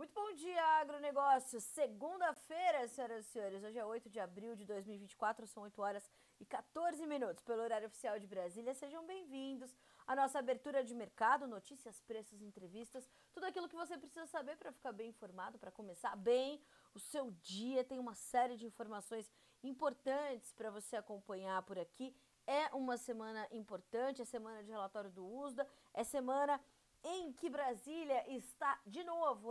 Muito bom dia, agronegócio. Segunda-feira, senhoras e senhores. Hoje é 8 de abril de 2024, são 8 horas e 14 minutos pelo horário oficial de Brasília. Sejam bem-vindos à nossa abertura de mercado, notícias, preços, entrevistas, tudo aquilo que você precisa saber para ficar bem informado, para começar bem o seu dia. Tem uma série de informações importantes para você acompanhar por aqui. É uma semana importante, é semana de relatório do USDA, é semana em que Brasília está de novo,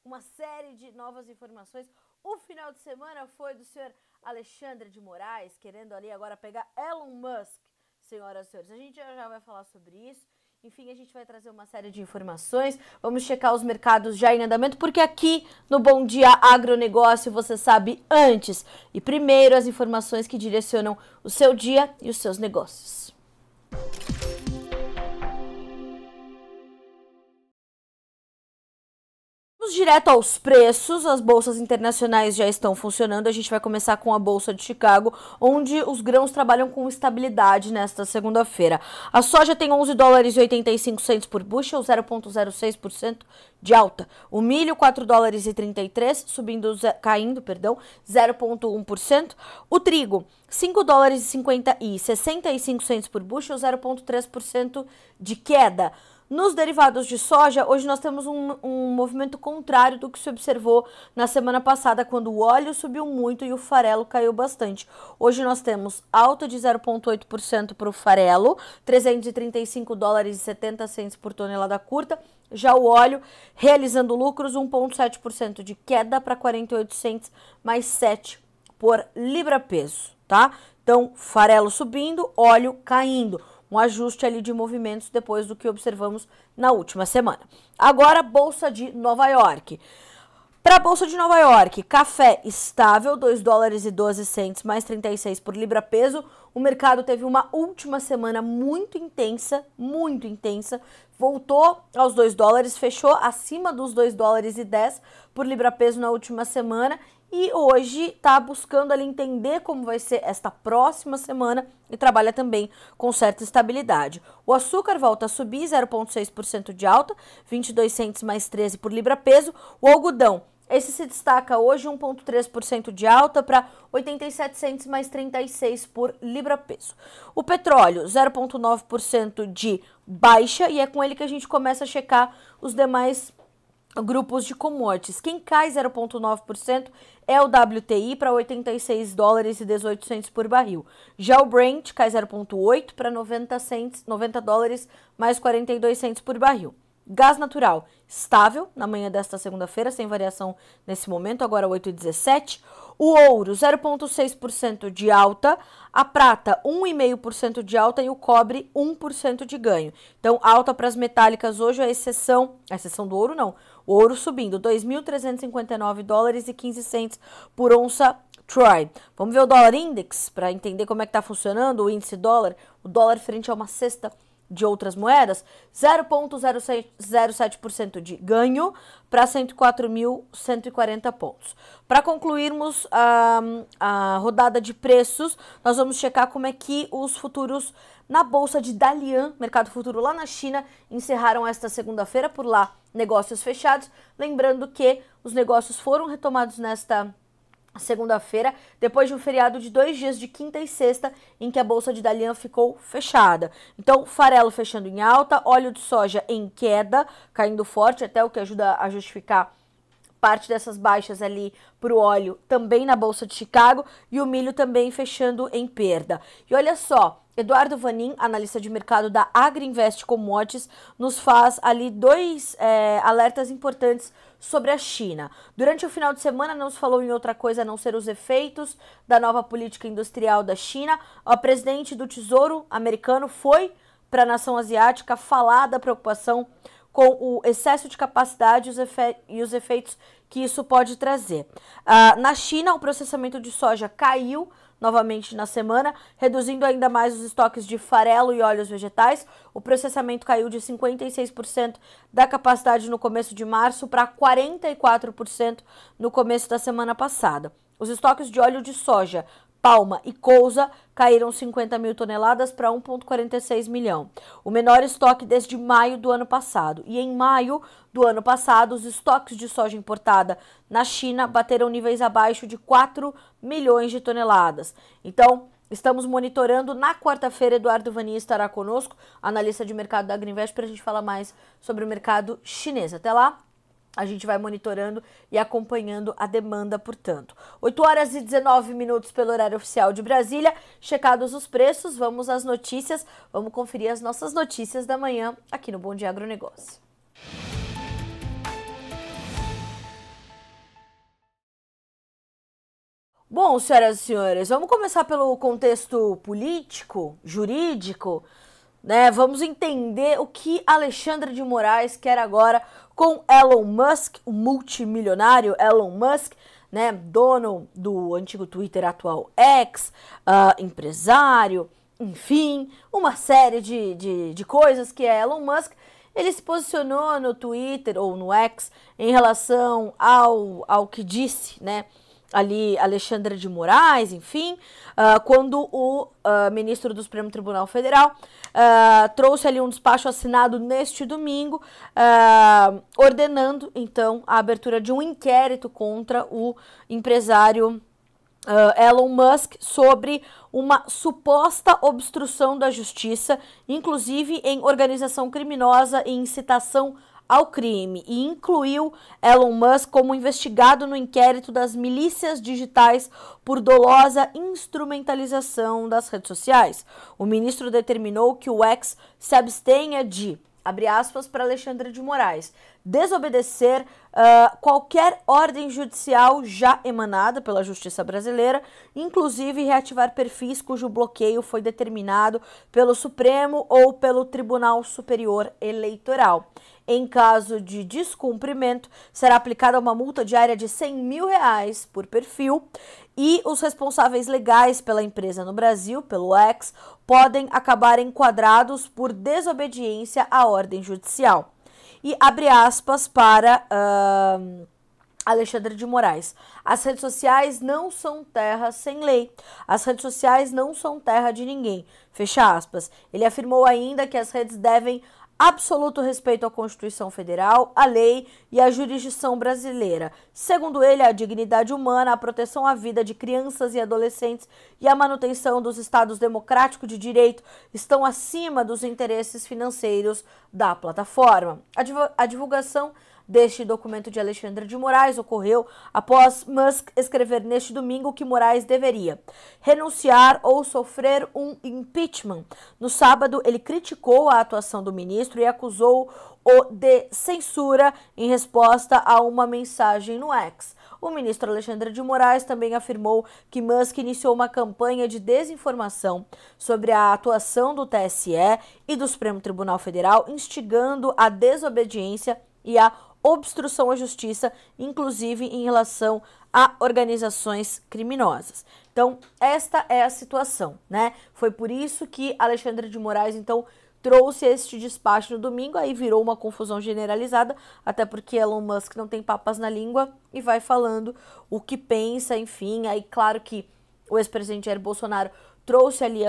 uma série de novas informações. O final de semana foi do senhor Alexandre de Moraes, querendo ali agora pegar Elon Musk, senhoras e senhores. A gente já vai falar sobre isso. Enfim, a gente vai trazer uma série de informações. Vamos checar os mercados já em andamento, porque aqui no Bom Dia Agronegócio você sabe antes e primeiro as informações que direcionam o seu dia e os seus negócios. Vamos direto aos preços. As bolsas internacionais já estão funcionando. A gente vai começar com a Bolsa de Chicago, onde os grãos trabalham com estabilidade nesta segunda-feira. A soja tem 11 dólares e 85 centos por bushel, 0,06% de alta. O milho, 4 dólares e 33, caindo, 0,1%. O trigo, 5 dólares e 65 centos por bushel, 0,3% de queda. Nos derivados de soja, hoje nós temos um movimento contrário do que se observou na semana passada, quando o óleo subiu muito e o farelo caiu bastante. Hoje nós temos alta de 0,8% para o farelo, 335 dólares e 70 centos por tonelada curta. Já o óleo realizando lucros, 1,7% de queda para 48 centos mais 7 por libra-peso, tá? Então, farelo subindo, óleo caindo. Um ajuste ali de movimentos depois do que observamos na última semana. Agora, Bolsa de Nova York. Para a Bolsa de Nova York, café estável, 2 dólares e 12 centos mais 36 por libra-peso. O mercado teve uma última semana muito intensa, voltou aos 2 dólares, fechou acima dos 2 dólares e 10 por libra-peso na última semana. E hoje está buscando ali entender como vai ser esta próxima semana e trabalha também com certa estabilidade. O açúcar volta a subir, 0,6% de alta, 22 centos mais 13 por libra-peso. O algodão, esse se destaca hoje, 1,3% de alta para 87 centos mais 36 por libra-peso. O petróleo, 0,9% de baixa, e é com ele que a gente começa a checar os demais grupos de commodities. Quem cai 0,9% é o WTI para 86 dólares e 18 centos por barril. Já o Brent cai 0,8% para 90 dólares mais 42 centos por barril. Gás natural estável na manhã desta segunda-feira, sem variação nesse momento, agora 8,17. O ouro, 0,6% de alta, a prata, 1,5% de alta e o cobre, 1% de ganho. Então, alta para as metálicas hoje, a exceção do ouro não. O ouro subindo, 2.359 dólares e 15 centos por onça Troy. Vamos ver o dólar index para entender como é que está funcionando o índice dólar. O dólar frente a uma cesta de outras moedas, 0,07% de ganho para 104.140 pontos. Para concluirmos a rodada de preços, nós vamos checar como é que os futuros na Bolsa de Dalian, mercado futuro lá na China, encerraram esta segunda-feira, por lá negócios fechados. Lembrando que os negócios foram retomados nesta segunda-feira, depois de um feriado de 2 dias de quinta e sexta, em que a Bolsa de Dalian ficou fechada. Então, farelo fechando em alta, óleo de soja em queda, caindo forte, até o que ajuda a justificar parte dessas baixas ali para o óleo também na Bolsa de Chicago, e o milho também fechando em perda. E olha só, Eduardo Vanin, analista de mercado da Agriinvest Commodities, nos faz ali dois alertas importantes sobre a China. Durante o final de semana não se falou em outra coisa a não ser os efeitos da nova política industrial da China. O presidente do Tesouro americano foi para a nação asiática falar da preocupação com o excesso de capacidade e os efeitos que isso pode trazer. Na China, o processamento de soja caiu novamente na semana, reduzindo ainda mais os estoques de farelo e óleos vegetais. O processamento caiu de 56% da capacidade no começo de março para 44% no começo da semana passada. Os estoques de óleo de soja Palma e Cousa caíram 50 mil toneladas para 1,46 milhão, o menor estoque desde maio do ano passado. E em maio do ano passado, os estoques de soja importada na China bateram níveis abaixo de 4 milhões de toneladas. Então, estamos monitorando. Na quarta-feira, Eduardo Vani estará conosco, analista de mercado da Agrinvest, para a gente falar mais sobre o mercado chinês. Até lá, a gente vai monitorando e acompanhando a demanda, portanto. 8 horas e 19 minutos pelo horário oficial de Brasília. Checados os preços, vamos às notícias. Vamos conferir as nossas notícias da manhã aqui no Bom Dia Agronegócio. Bom, senhoras e senhores, vamos começar pelo contexto político, jurídico, né? Vamos entender o que Alexandre de Moraes quer agora com Elon Musk, o multimilionário Elon Musk, né? Dono do antigo Twitter, atual X, empresário, enfim, uma série de coisas que é Elon Musk. Ele se posicionou no Twitter ou no X em relação ao que disse, né? Ali Alexandre de Moraes, enfim, quando o ministro do Supremo Tribunal Federal trouxe ali um despacho assinado neste domingo, ordenando, então, a abertura de um inquérito contra o empresário Elon Musk sobre uma suposta obstrução da justiça, inclusive em organização criminosa e incitação ao crime, e incluiu Elon Musk como investigado no inquérito das milícias digitais por dolosa instrumentalização das redes sociais. O ministro determinou que o X se abstenha de, abre aspas para Alexandre de Moraes, desobedecer qualquer ordem judicial já emanada pela Justiça Brasileira, inclusive reativar perfis cujo bloqueio foi determinado pelo Supremo ou pelo Tribunal Superior Eleitoral. Em caso de descumprimento, será aplicada uma multa diária de R$100 mil por perfil, e os responsáveis legais pela empresa no Brasil, pelo X, podem acabar enquadrados por desobediência à ordem judicial. E abre aspas para Alexandre de Moraes. As redes sociais não são terra sem lei. As redes sociais não são terra de ninguém. Fecha aspas. Ele afirmou ainda que as redes devem absoluto respeito à Constituição Federal, à lei e à jurisdição brasileira. Segundo ele, a dignidade humana, a proteção à vida de crianças e adolescentes e a manutenção dos estados democráticos de direito estão acima dos interesses financeiros da plataforma. A divulgação deste documento de Alexandre de Moraes ocorreu após Musk escrever neste domingo que Moraes deveria renunciar ou sofrer um impeachment. No sábado, ele criticou a atuação do ministro e acusou-o de censura em resposta a uma mensagem no X. O ministro Alexandre de Moraes também afirmou que Musk iniciou uma campanha de desinformação sobre a atuação do TSE e do Supremo Tribunal Federal, instigando a desobediência e a obstrução à justiça, inclusive em relação a organizações criminosas. Então, esta é a situação, né? Foi por isso que Alexandre de Moraes, então, trouxe este despacho no domingo, aí virou uma confusão generalizada, até porque Elon Musk não tem papas na língua e vai falando o que pensa, enfim. Aí, claro que o ex-presidente Jair Bolsonaro trouxe ali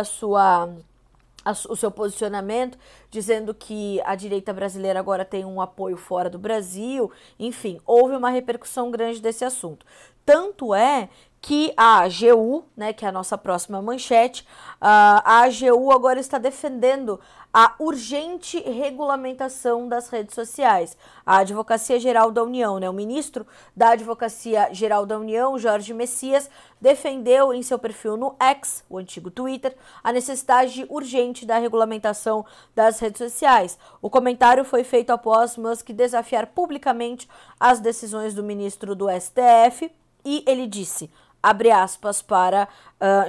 o seu posicionamento, dizendo que a direita brasileira agora tem um apoio fora do Brasil. Enfim, houve uma repercussão grande desse assunto. Tanto é que a AGU, né, que é a nossa próxima manchete, a AGU agora está defendendo a urgente regulamentação das redes sociais. A Advocacia Geral da União, né, o ministro da Advocacia Geral da União, Jorge Messias, defendeu em seu perfil no X, o antigo Twitter, a necessidade urgente da regulamentação das redes sociais. O comentário foi feito após Musk desafiar publicamente as decisões do ministro do STF, e ele disse, abre aspas para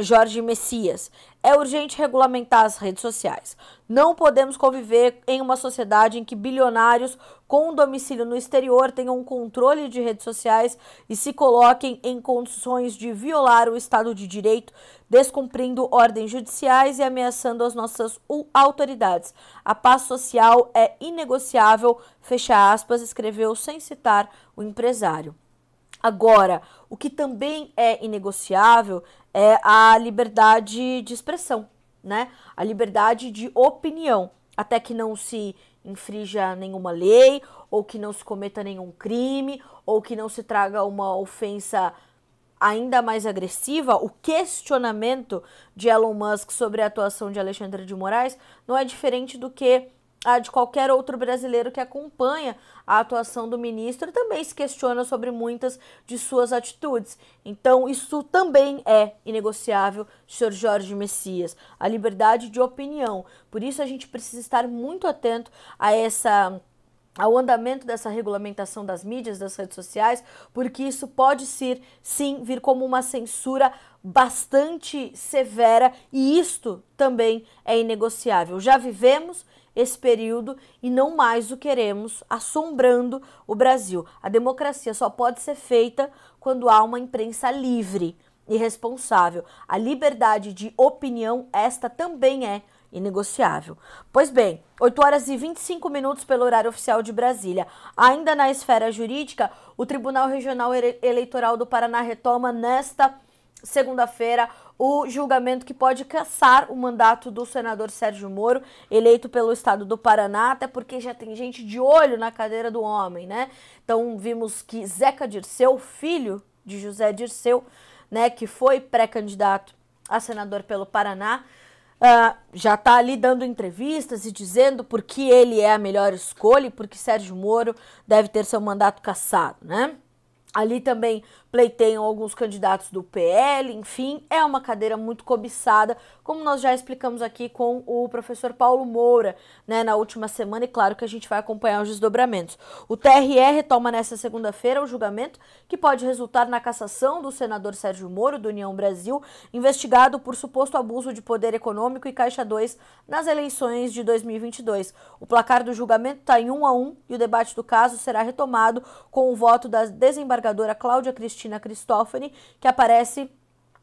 Jorge Messias, é urgente regulamentar as redes sociais. Não podemos conviver em uma sociedade em que bilionários com domicílio no exterior tenham um controle de redes sociais e se coloquem em condições de violar o Estado de Direito, descumprindo ordens judiciais e ameaçando as nossas autoridades. A paz social é inegociável, fecha aspas, escreveu sem citar o empresário. Agora, o que também é inegociável é a liberdade de expressão, né? A liberdade de opinião, até que não se infrinja nenhuma lei, ou que não se cometa nenhum crime, ou que não se traga uma ofensa ainda mais agressiva. O questionamento de Elon Musk sobre a atuação de Alexandre de Moraes não é diferente do que a de qualquer outro brasileiro que acompanha a atuação do ministro e também se questiona sobre muitas de suas atitudes. Então, isso também é inegociável, senhor Jorge Messias, a liberdade de opinião. Por isso, a gente precisa estar muito atento ao andamento dessa regulamentação das mídias, das redes sociais, porque isso pode ser, sim, vir como uma censura bastante severa e isto também é inegociável. Já vivemos esse período e não mais o queremos assombrando o Brasil. A democracia só pode ser feita quando há uma imprensa livre e responsável. A liberdade de opinião, esta também é inegociável. Pois bem, 8 horas e 25 minutos pelo horário oficial de Brasília. Ainda na esfera jurídica, o Tribunal Regional Eleitoral do Paraná retoma nesta segunda-feira o julgamento que pode cassar o mandato do senador Sérgio Moro, eleito pelo estado do Paraná, até porque já tem gente de olho na cadeira do homem, né? Então vimos que Zeca Dirceu, filho de José Dirceu, né, que foi pré-candidato a senador pelo Paraná, já está ali dando entrevistas e dizendo por que ele é a melhor escolha e por que Sérgio Moro deve ter seu mandato cassado, né? Ali também pleiteiam alguns candidatos do PL, enfim, é uma cadeira muito cobiçada, como nós já explicamos aqui com o professor Paulo Moura, né, na última semana, e claro que a gente vai acompanhar os desdobramentos. O TRE retoma nesta segunda-feira o julgamento que pode resultar na cassação do senador Sérgio Moro, do União Brasil, investigado por suposto abuso de poder econômico e Caixa 2 nas eleições de 2022. O placar do julgamento está em 1-1 e o debate do caso será retomado com o voto da desembargadora Cláudia Cristina Cristófani, que aparece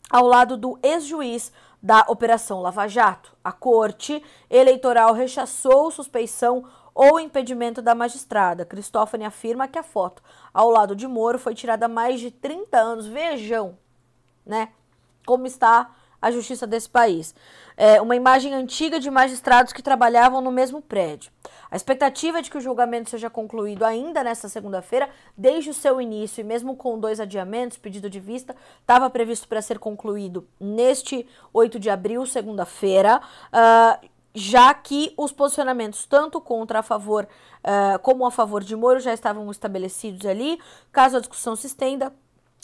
ao lado do ex-juiz da Operação Lava Jato. A Corte Eleitoral rechaçou suspeição ou impedimento da magistrada. Cristófani afirma que a foto ao lado de Moro foi tirada há mais de 30 anos. Vejam, né, como está a justiça desse país. É uma imagem antiga de magistrados que trabalhavam no mesmo prédio. A expectativa é de que o julgamento seja concluído ainda nesta segunda-feira, desde o seu início, e mesmo com 2 adiamentos, pedido de vista, estava previsto para ser concluído neste 8 de abril, segunda-feira, já que os posicionamentos tanto contra a favor como a favor de Moro já estavam estabelecidos ali. Caso a discussão se estenda,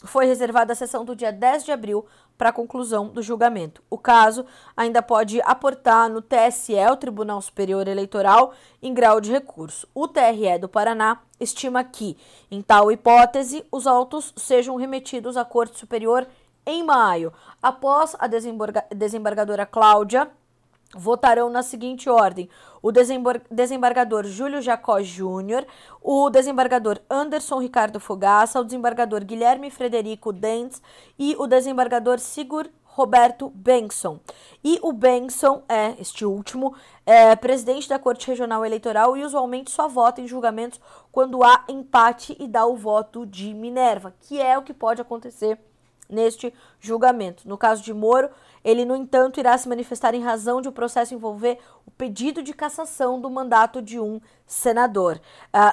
foi reservada a sessão do dia 10 de abril para a conclusão do julgamento. O caso ainda pode aportar no TSE, o Tribunal Superior Eleitoral, em grau de recurso. O TRE do Paraná estima que, em tal hipótese, os autos sejam remetidos à Corte Superior em maio. Após a desembargadora Cláudia, votarão na seguinte ordem: o desembargador Júlio Jacó Júnior, o desembargador Anderson Ricardo Fogaça, o desembargador Guilherme Frederico Dentes e o desembargador Sigurd Roberto Benson. E o Benson este último, presidente da Corte Regional Eleitoral e usualmente só vota em julgamentos quando há empate e dá o voto de Minerva, que é o que pode acontecer neste julgamento. No caso de Moro, ele, no entanto, irá se manifestar em razão de o processo envolver o pedido de cassação do mandato de um senador.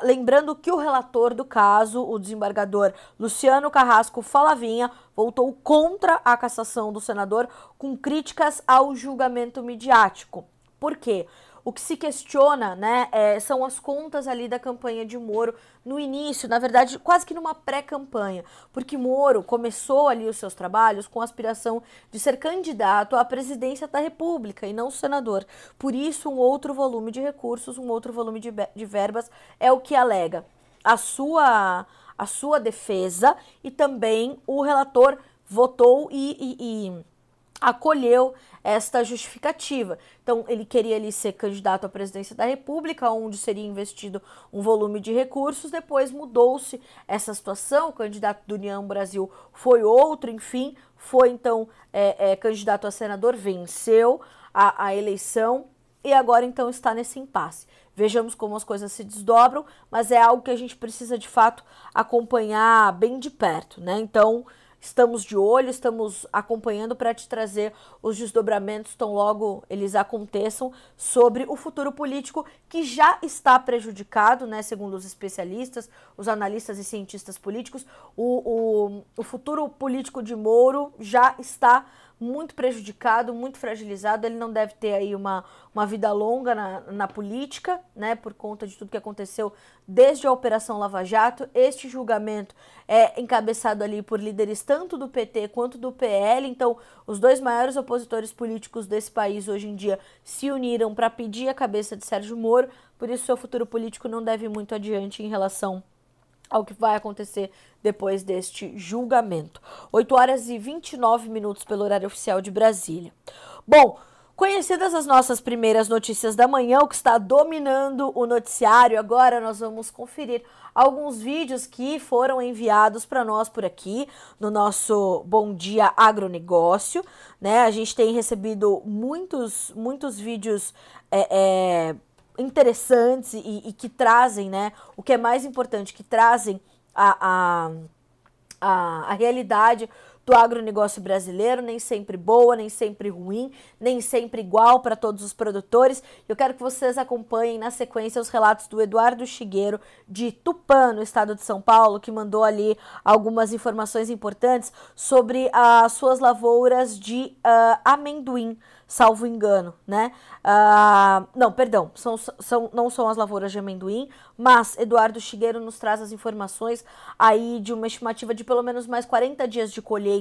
Lembrando que o relator do caso, o desembargador Luciano Carrasco Falavinha, voltou contra a cassação do senador com críticas ao julgamento midiático. Por quê? O que se questiona, né, são as contas ali da campanha de Moro no início, na verdade, quase que numa pré-campanha, porque Moro começou ali os seus trabalhos com a aspiração de ser candidato à presidência da República e não senador. Por isso, um outro volume de recursos, um outro volume de verbas é o que alega a sua defesa, e também o relator votou e acolheu esta justificativa. Então, ele queria ali ser candidato à presidência da República, onde seria investido um volume de recursos. Depois mudou-se essa situação, o candidato do União Brasil foi outro, enfim, foi então candidato a senador, venceu a eleição e agora então está nesse impasse. Vejamos como as coisas se desdobram, mas é algo que a gente precisa de fato acompanhar bem de perto, né? Então, estamos de olho, estamos acompanhando para te trazer os desdobramentos, tão logo eles aconteçam, sobre o futuro político que já está prejudicado, né, segundo os especialistas, os analistas e cientistas políticos. O futuro político de Moro já está muito prejudicado, muito fragilizado. Ele não deve ter aí uma vida longa na política, né, por conta de tudo que aconteceu desde a Operação Lava Jato. Este julgamento é encabeçado ali por líderes tanto do PT quanto do PL, então os dois maiores opositores políticos desse país hoje em dia se uniram para pedir a cabeça de Sérgio Moro, por isso seu futuro político não deve ir muito adiante em relação ao que vai acontecer depois deste julgamento. 8 horas e 29 minutos pelo horário oficial de Brasília. Bom, conhecidas as nossas primeiras notícias da manhã, o que está dominando o noticiário, agora nós vamos conferir alguns vídeos que foram enviados para nós por aqui no nosso Bom Dia Agronegócio, né? A gente tem recebido muitos vídeos interessantes e que trazem, né, o que é mais importante, que trazem a realidade do agronegócio brasileiro, nem sempre boa, nem sempre ruim, nem sempre igual para todos os produtores. Eu quero que vocês acompanhem na sequência os relatos do Eduardo Chigueiro, de Tupã, no estado de São Paulo, que mandou ali algumas informações importantes sobre as suas lavouras de amendoim, salvo engano, né? Não, perdão, não são as lavouras de amendoim, mas Eduardo Chigueiro nos traz as informações aí de uma estimativa de pelo menos mais 40 dias de colheita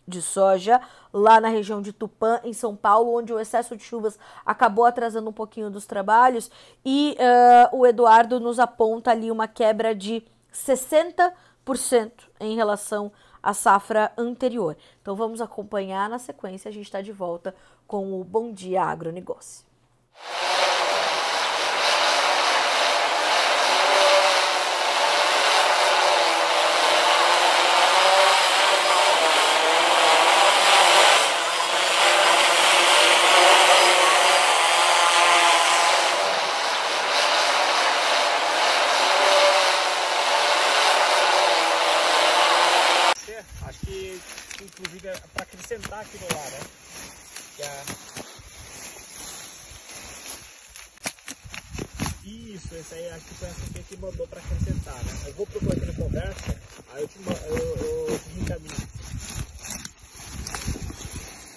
de soja lá na região de Tupã, em São Paulo, onde o excesso de chuvas acabou atrasando um pouquinho dos trabalhos, e o Eduardo nos aponta ali uma quebra de 60% em relação à safra anterior. Então vamos acompanhar na sequência, a gente está de volta com o Bom Dia Agronegócio. Acho que inclusive é para acrescentar aquilo lá, né? Isso, esse aí acho que foi essa aqui que mandou para acrescentar, né? Eu vou procurar aqui na conversa, aí eu te encaminho.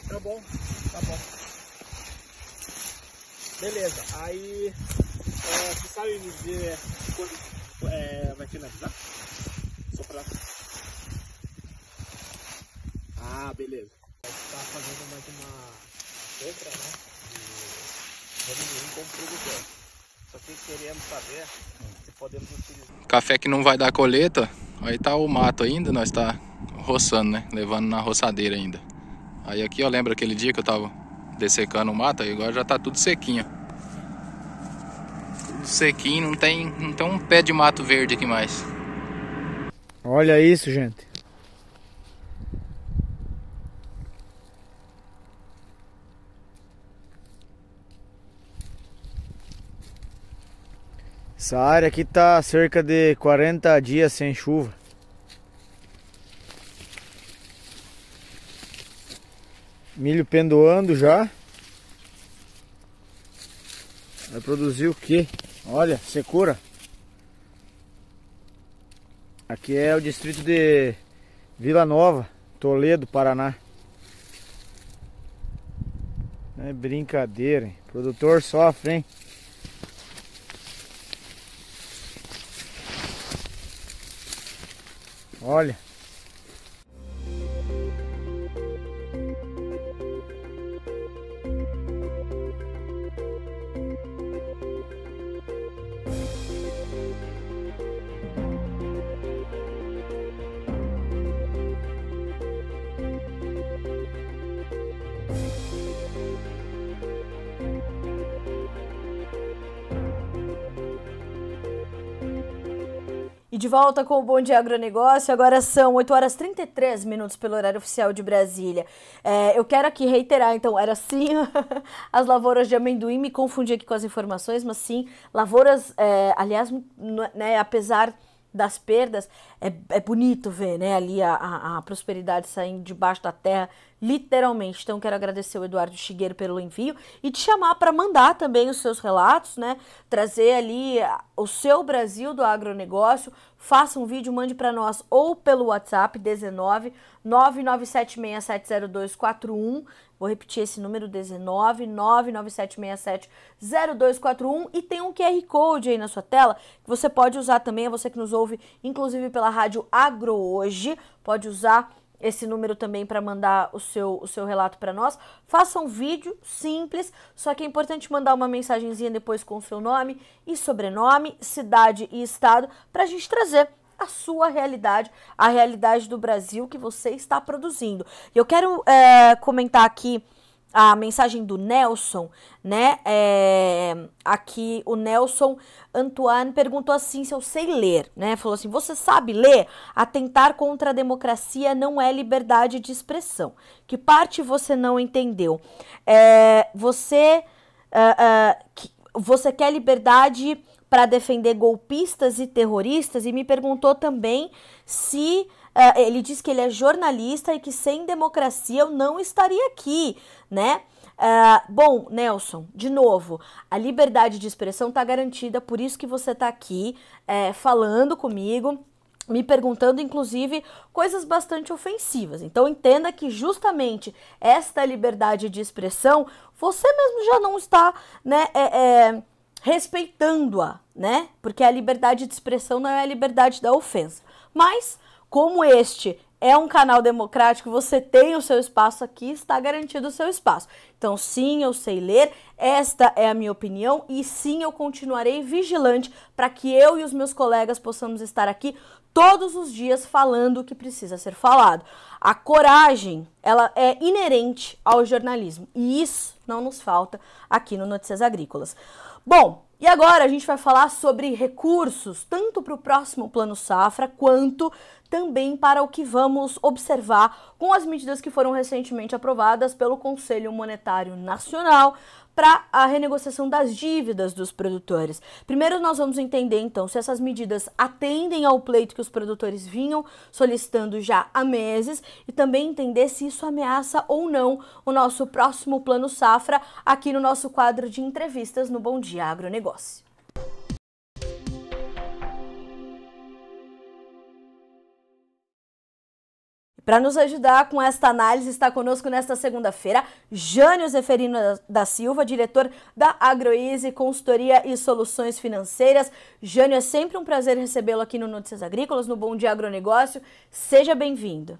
Tá bom. Beleza, aí você sabe me dizer quando vai finalizar? Só pra... Ah, beleza. A gente tá fazendo mais uma compra, né? De amendoim como produtor. Só que queremos saber se podemos utilizar. Café que não vai dar colheita, aí tá o mato ainda, nós tá roçando, né? Levando na roçadeira ainda. Aí aqui, ó, lembra aquele dia que eu tava dessecando o mato, aí agora já tá tudo sequinho. Tudo sequinho, não tem um pé de mato verde aqui mais. Olha isso, gente. Essa área aqui tá cerca de 40 dias sem chuva. Milho pendoando já. Vai produzir o quê? Olha, secura. Aqui é o distrito de Vila Nova, Toledo, Paraná. É brincadeira, hein? O produtor sofre, hein? Olha. E de volta com o Bom Dia Agronegócio, agora são 8 horas e 33 minutos pelo horário oficial de Brasília. Eu quero aqui reiterar, então, era sim as lavouras de amendoim, me confundi aqui com as informações, mas sim, lavouras, aliás, né, apesar das perdas, é bonito ver, né, ali a prosperidade saindo debaixo da terra, literalmente. Então, quero agradecer o Eduardo Chigueiro pelo envio e te chamar para mandar também os seus relatos, né, trazer ali o seu Brasil do agronegócio. Faça um vídeo, mande para nós ou pelo WhatsApp 19 997670241. Vou repetir esse número, 19 997670241, e tem um QR Code aí na sua tela que você pode usar também, é você que nos ouve, inclusive pela rádio Agro Hoje, pode usar esse número também para mandar o seu relato para nós. Faça um vídeo simples, só que é importante mandar uma mensagenzinha depois com o seu nome e sobrenome, cidade e estado, para a gente trazer a sua realidade, a realidade do Brasil que você está produzindo. E eu quero comentar aqui a mensagem do Nelson, né? Aqui o Nelson Antoine perguntou assim se eu sei ler, né? Falou assim: você sabe ler? Atentar contra a democracia não é liberdade de expressão. Que parte você não entendeu? Você quer liberdade para defender golpistas e terroristas, e me perguntou também se ele diz que ele é jornalista e que sem democracia eu não estaria aqui, né? Bom, Nelson, de novo, a liberdade de expressão está garantida, por isso que você está aqui falando comigo, me perguntando, inclusive, coisas bastante ofensivas. Então, entenda que justamente esta liberdade de expressão, você mesmo já não está, né, respeitando-a, né? Porque a liberdade de expressão não é a liberdade da ofensa. Mas, como este é um canal democrático, você tem o seu espaço aqui, está garantido o seu espaço. Então, sim, eu sei ler, esta é a minha opinião e sim, eu continuarei vigilante para que eu e os meus colegas possamos estar aqui todos os dias falando o que precisa ser falado. A coragem, ela é inerente ao jornalismo e isso não nos falta aqui no Notícias Agrícolas. Bom, e agora a gente vai falar sobre recursos, tanto para o próximo Plano Safra, quanto também para o que vamos observar com as medidas que foram recentemente aprovadas pelo Conselho Monetário Nacional para a renegociação das dívidas dos produtores. Primeiro nós vamos entender então se essas medidas atendem ao pleito que os produtores vinham solicitando já há meses e também entender se isso ameaça ou não o nosso próximo Plano Safra aqui no nosso quadro de entrevistas no Bom Dia Agronegócio. Para nos ajudar com esta análise, está conosco nesta segunda-feira Jânio Zeferino da Silva, diretor da Agroeasy Consultoria e Soluções Financeiras. Jânio, é sempre um prazer recebê-lo aqui no Notícias Agrícolas, no Bom Dia Agronegócio. Seja bem-vindo.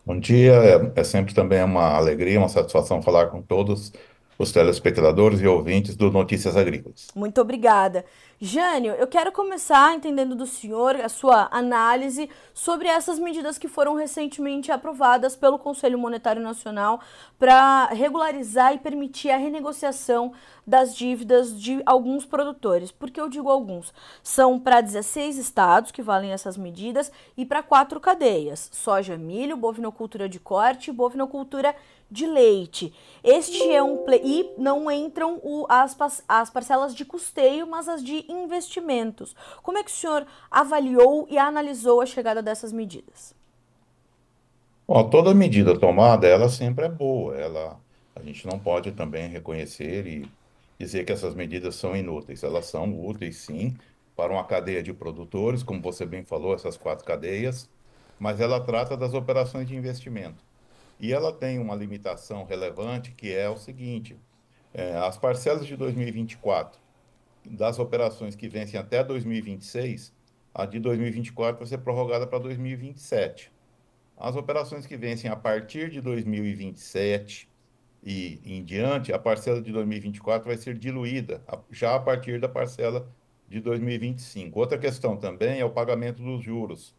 Bom dia, é sempre também uma alegria, uma satisfação falar com todos os telespectadores e ouvintes do Notícias Agrícolas. Muito obrigada. Jânio, eu quero começar entendendo do senhor a sua análise sobre essas medidas que foram recentemente aprovadas pelo Conselho Monetário Nacional para regularizar e permitir a renegociação das dívidas de alguns produtores. Por que eu digo alguns? São para 16 estados que valem essas medidas e para 4 cadeias: soja, milho, bovinocultura de corte e bovinocultura de leite. Este é e não entram as parcelas de custeio, mas as de investimentos. Como é que o senhor avaliou e analisou a chegada dessas medidas? Bom, toda medida tomada, ela sempre é boa. A gente não pode também reconhecer e dizer que essas medidas são inúteis. Elas são úteis, sim, para uma cadeia de produtores, como você bem falou, essas 4 cadeias, mas ela trata das operações de investimento. E ela tem uma limitação relevante, que é o seguinte: as parcelas de 2024, das operações que vencem até 2026, a de 2024 vai ser prorrogada para 2027. As operações que vencem a partir de 2027 e em diante, a parcela de 2024 vai ser diluída, já a partir da parcela de 2025. Outra questão também é o pagamento dos juros.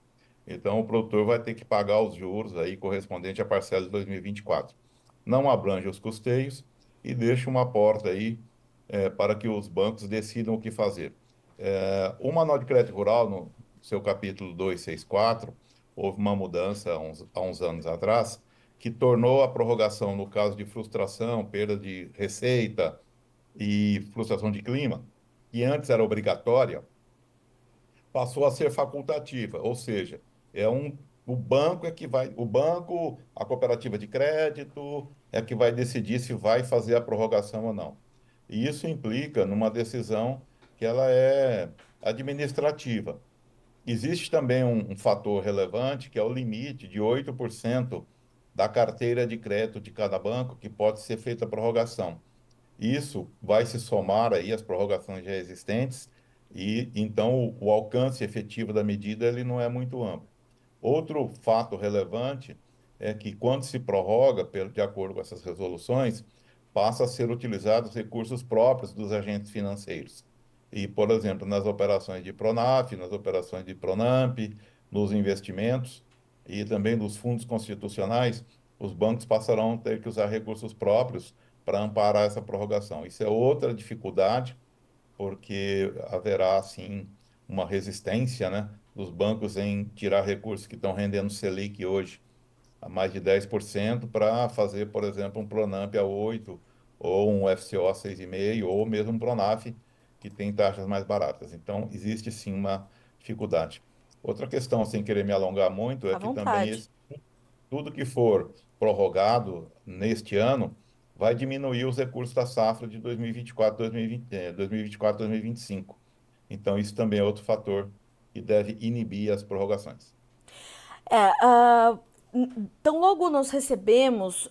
Então, o produtor vai ter que pagar os juros aí correspondente à parcela de 2024. Não abrange os custeios e deixa uma porta aí para que os bancos decidam o que fazer. O Manual de Crédito Rural, no seu capítulo 264, houve uma mudança há uns anos atrás, que tornou a prorrogação no caso de frustração, perda de receita e frustração de clima, que antes era obrigatória, passou a ser facultativa, ou seja, o banco é que vai, o banco, a cooperativa de crédito é que vai decidir se vai fazer a prorrogação ou não. E isso implica numa decisão que ela é administrativa. Existe também um fator relevante, que é o limite de 8% da carteira de crédito de cada banco que pode ser feita a prorrogação. Isso vai se somar aí às prorrogações já existentes e então o alcance efetivo da medida ele não é muito amplo. Outro fato relevante é que quando se prorroga, de acordo com essas resoluções, passa a ser utilizados recursos próprios dos agentes financeiros. E, por exemplo, nas operações de Pronaf, nas operações de Pronamp, nos investimentos e também nos fundos constitucionais, os bancos passarão a ter que usar recursos próprios para amparar essa prorrogação. Isso é outra dificuldade, porque haverá, assim, uma resistência, né, dos bancos em tirar recursos que estão rendendo Selic hoje a mais de 10% para fazer, por exemplo, um Pronamp a 8%, ou um FCO a 6,5%, ou mesmo um Pronaf, que tem taxas mais baratas. Então, existe sim uma dificuldade. Outra questão, sem querer me alongar muito, é À que também vontade. tudo que for prorrogado neste ano vai diminuir os recursos da safra de 2024, 2024, 2025. Então, isso também é outro fator que deve inibir as prorrogações. É, então, logo nós recebemos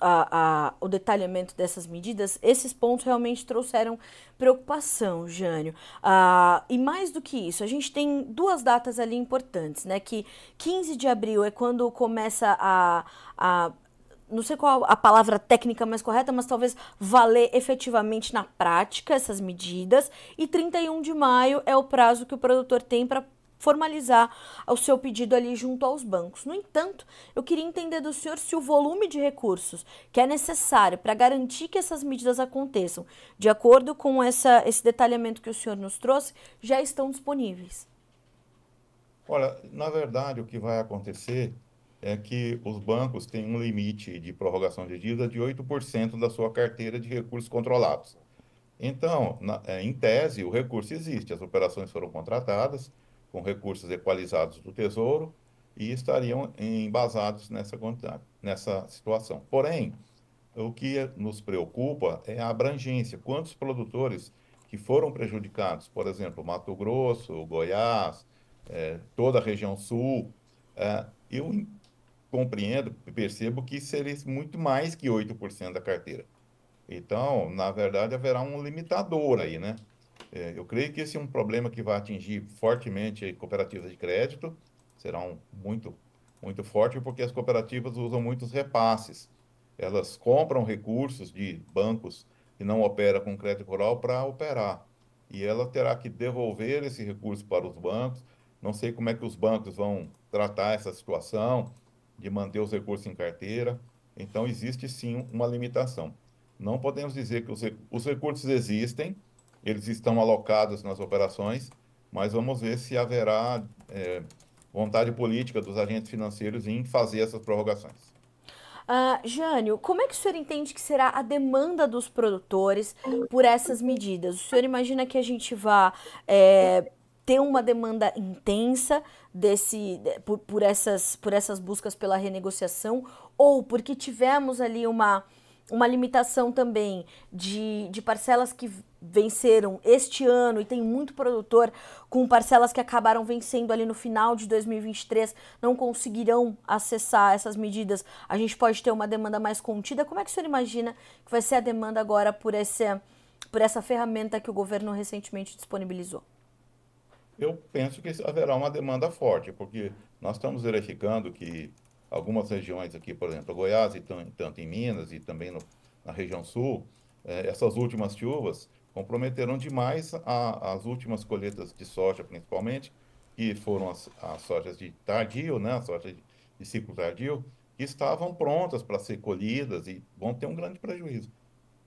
o detalhamento dessas medidas, esses pontos realmente trouxeram preocupação, Jânio. E mais do que isso, a gente tem duas datas ali importantes, né? Que 15 de abril é quando começa não sei qual a palavra técnica mais correta, mas talvez valer efetivamente na prática essas medidas. E 31 de maio é o prazo que o produtor tem para formalizar o seu pedido ali junto aos bancos. No entanto, eu queria entender do senhor se o volume de recursos que é necessário para garantir que essas medidas aconteçam, de acordo com esse detalhamento que o senhor nos trouxe, já estão disponíveis. Olha, na verdade, o que vai acontecer é que os bancos têm um limite de prorrogação de dívida de 8% da sua carteira de recursos controlados. Então, em tese, o recurso existe, as operações foram contratadas com recursos equalizados do Tesouro e estariam embasados nessa quantidade, nessa situação. Porém, o que nos preocupa é a abrangência. Quantos produtores que foram prejudicados, por exemplo, Mato Grosso, Goiás, toda a região sul, eu compreendo, percebo que seria muito mais que 8% da carteira. Então, na verdade, haverá um limitador aí, né? Eu creio que esse é um problema que vai atingir fortemente a cooperativas de crédito, será muito forte, porque as cooperativas usam muitos repasses. Elas compram recursos de bancos que não operam com crédito rural para operar. E ela terá que devolver esse recurso para os bancos. Não sei como é que os bancos vão tratar essa situação de manter os recursos em carteira. Então, existe sim uma limitação. Não podemos dizer que os recursos existem, eles estão alocados nas operações, mas vamos ver se haverá vontade política dos agentes financeiros em fazer essas prorrogações. Jânio, como é que o senhor entende que será a demanda dos produtores por essas medidas? O senhor imagina que a gente vá ter uma demanda intensa por essas buscas pela renegociação, ou porque tivemos ali uma limitação também de parcelas que venceram este ano, e tem muito produtor com parcelas que acabaram vencendo ali no final de 2023, não conseguirão acessar essas medidas, a gente pode ter uma demanda mais contida. Como é que o senhor imagina que vai ser a demanda agora por essa ferramenta que o governo recentemente disponibilizou? Eu penso que haverá uma demanda forte, porque nós estamos verificando que algumas regiões aqui, por exemplo, Goiás e tanto em Minas e também na região sul, essas últimas chuvas comprometeram demais as últimas colheitas de soja, principalmente, que foram as sojas de tardio, né, a soja de ciclo tardio, que estavam prontas para ser colhidas e vão ter um grande prejuízo.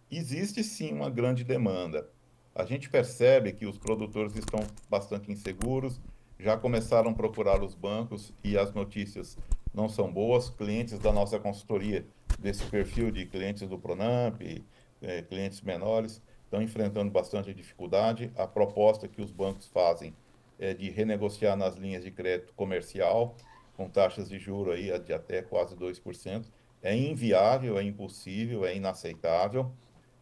Existe sim uma grande demanda. A gente percebe que os produtores estão bastante inseguros, já começaram a procurar os bancos e as notícias não são boas. Clientes da nossa consultoria, desse perfil de clientes do Pronamp, clientes menores, estão enfrentando bastante dificuldade. A proposta que os bancos fazem de renegociar nas linhas de crédito comercial, com taxas de juros aí de até quase 2%. É inviável, é impossível, é inaceitável.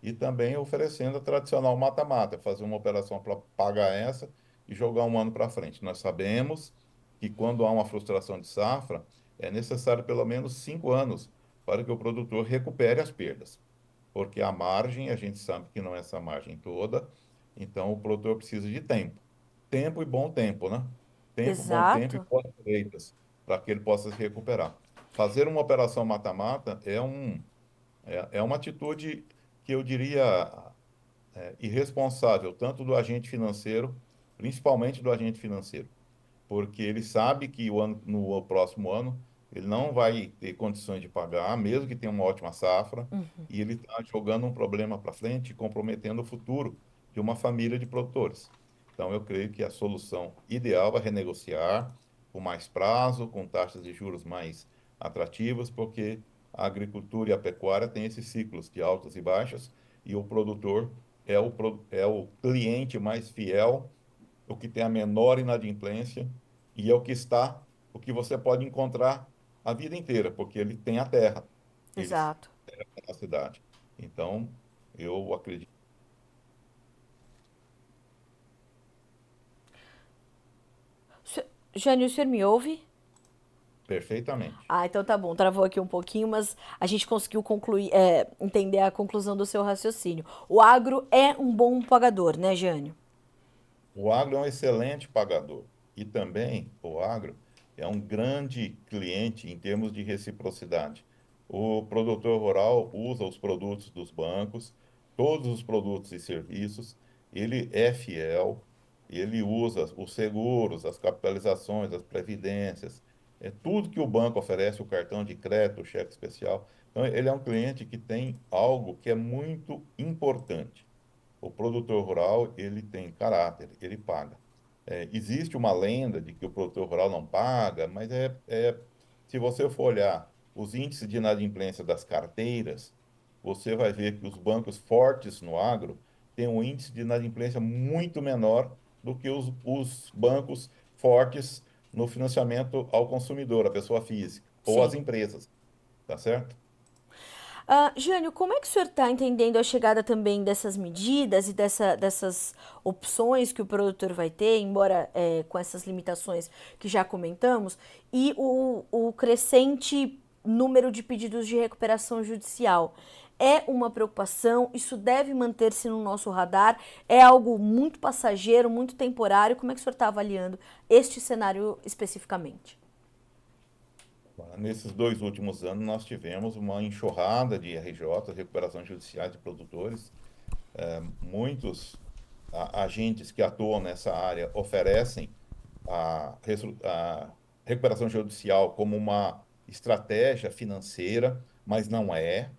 E também oferecendo a tradicional mata-mata, fazer uma operação para pagar essa e jogar um ano para frente. Nós sabemos que quando há uma frustração de safra, é necessário pelo menos 5 anos para que o produtor recupere as perdas, porque a margem, a gente sabe que não é essa margem toda, então o produtor precisa de tempo. Tempo e bom tempo, né? Tempo, bom tempo e Exato. boas colheitas, para que ele possa se recuperar. Fazer uma operação mata-mata é uma atitude que eu diria irresponsável, tanto do agente financeiro, principalmente do agente financeiro, porque ele sabe que no próximo ano ele não vai ter condições de pagar, mesmo que tenha uma ótima safra, e ele está jogando um problema para frente, comprometendo o futuro de uma família de produtores. Então, eu creio que a solução ideal é renegociar com mais prazo, com taxas de juros mais atrativas, porque a agricultura e a pecuária têm esses ciclos de altas e baixas, e o produtor é o cliente mais fiel, o que tem a menor inadimplência e é o que você pode encontrar a vida inteira, porque ele tem a terra, eles Exato. têm a cidade. Então, eu acredito Se- Jânio, o senhor me ouve? perfeitamente. Ah, então tá bom. Travou aqui um pouquinho, mas a gente conseguiu concluir, entender a conclusão do seu raciocínio. O agro é um bom pagador, né, Jânio? O agro é um excelente pagador e também o agro é um grande cliente em termos de reciprocidade. O produtor rural usa os produtos dos bancos, todos os produtos e serviços, ele é fiel, ele usa os seguros, as capitalizações, as previdências, é tudo que o banco oferece, o cartão de crédito, o cheque especial. Então, ele é um cliente que tem algo que é muito importante. O produtor rural, ele tem caráter, ele paga. Existe uma lenda de que o produtor rural não paga, mas se você for olhar os índices de inadimplência das carteiras, você vai ver que os bancos fortes no agro têm um índice de inadimplência muito menor do que os bancos fortes no financiamento ao consumidor, à pessoa física, ou às Sim. empresas, tá certo? Jânio, como é que o senhor está entendendo a chegada também dessas medidas e dessas opções que o produtor vai ter, embora com essas limitações que já comentamos, e o crescente número de pedidos de recuperação judicial? É uma preocupação? Isso deve manter-se no nosso radar? É algo muito passageiro, muito temporário? Como é que o senhor está avaliando este cenário especificamente? Nesses 2 últimos anos, nós tivemos uma enxurrada de RJ, recuperação judiciais de produtores. Muitos agentes que atuam nessa área oferecem a recuperação judicial como uma estratégia financeira, mas não é.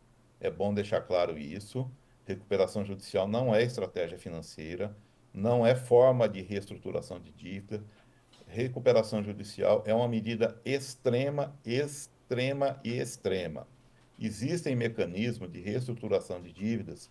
É bom deixar claro isso. Recuperação judicial não é estratégia financeira, não é forma de reestruturação de dívida. Recuperação judicial é uma medida extrema, extrema e extrema. Existem mecanismos de reestruturação de dívidas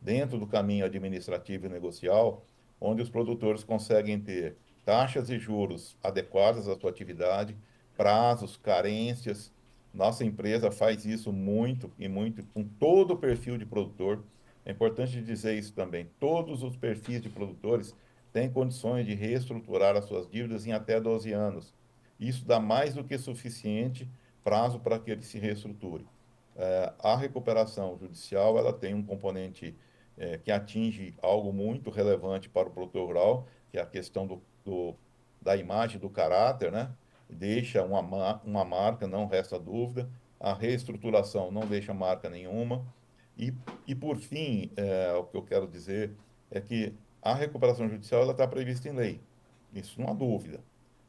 dentro do caminho administrativo e negocial, onde os produtores conseguem ter taxas e juros adequadas à sua atividade, prazos, carências. Nossa empresa faz isso muito e muito com todo o perfil de produtor. É importante dizer isso também. Todos os perfis de produtores têm condições de reestruturar as suas dívidas em até 12 anos. Isso dá mais do que suficiente prazo para que ele se reestruture. A recuperação judicial ela tem um componente que atinge algo muito relevante para o produtor rural, que é a questão da imagem, do caráter, né? Deixa uma marca, não resta dúvida. A reestruturação não deixa marca nenhuma. E, e por fim, o que eu quero dizer é que a recuperação judicial ela está prevista em lei. Isso não há dúvida.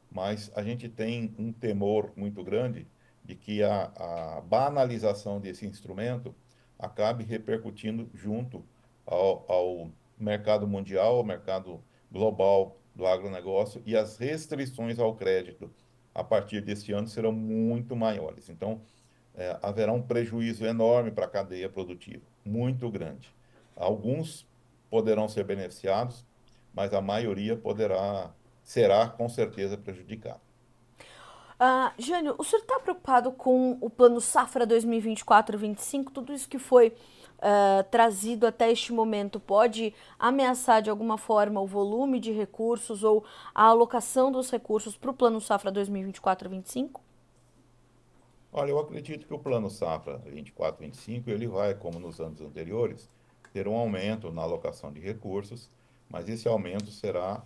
Mas a gente tem um temor muito grande de que a banalização desse instrumento acabe repercutindo junto ao mercado mundial, ao mercado global do agronegócio, e as restrições ao crédito a partir deste ano serão muito maiores. Então, haverá um prejuízo enorme para a cadeia produtiva, muito grande. Alguns poderão ser beneficiados, mas a maioria poderá será com certeza prejudicado. Jânio, o senhor está preocupado com o Plano Safra 2024-25? Tudo isso que foi trazido até este momento pode ameaçar de alguma forma o volume de recursos ou a alocação dos recursos para o Plano Safra 2024-25? Olha, eu acredito que o Plano Safra 24-25 ele vai, como nos anos anteriores, ter um aumento na alocação de recursos, mas esse aumento será,